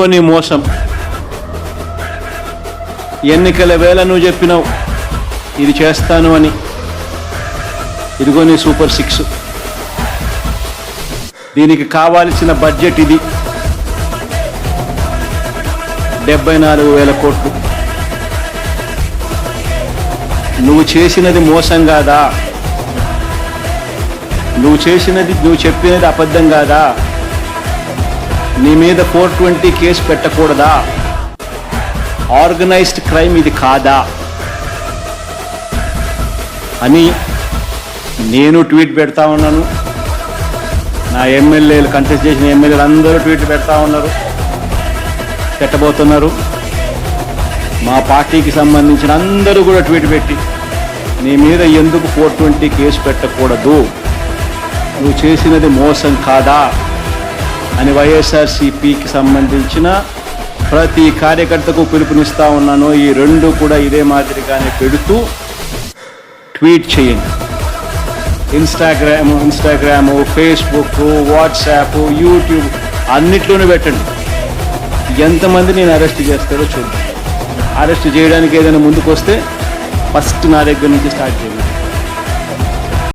నీ మోసం. ఎన్నికల వేళ నువ్వు చెప్పినావు ఇది చేస్తాను అని. ఇదిగో నీ సూపర్ 6. దీనికి కావాల్సిన బడ్జెట్ ఇది 74,000 కోట్లు. నువ్వు చేసినది మోసం కాదా? నువ్వు చెప్పినది అబద్ధం కాదా? నీ మీద 420 కేసు పెట్టకూడదా? ఆర్గనైజ్డ్ క్రైమ్ ఇది కాదా అని నేను ట్వీట్ పెడతా ఉన్నాను. నా ఎమ్మెల్యేలు, కంటెస్ట్ చేసిన ఎమ్మెల్యేలు అందరూ ట్వీట్ పెడతా ఉన్నారు, పెట్టబోతున్నారు. మా పార్టీకి సంబంధించిన అందరూ కూడా ట్వీట్ పెట్టి నీ మీద ఎందుకు 420 కేసు పెట్టకూడదు, నువ్వు చేసినది మోసం కాదా అని వైఎస్ఆర్సీపీకి సంబంధించిన ప్రతి కార్యకర్తకు పిలుపునిస్తా ఉన్నాను. ఈ రెండు కూడా ఇదే మాదిరిగానే పెడుతూ ట్వీట్ చేయండి. ఇన్స్టాగ్రాము, ఫేస్బుక్, వాట్సాప్, యూట్యూబ్ అన్నిట్లోనూ పెట్టండి. ఎంతమంది నేను అరెస్ట్ చేస్తారో చూద్దాం. అరెస్ట్ చేయడానికి ఏదైనా ముందుకు వస్తే ఫస్ట్ నా దగ్గర నుంచి స్టార్ట్ చేయండి.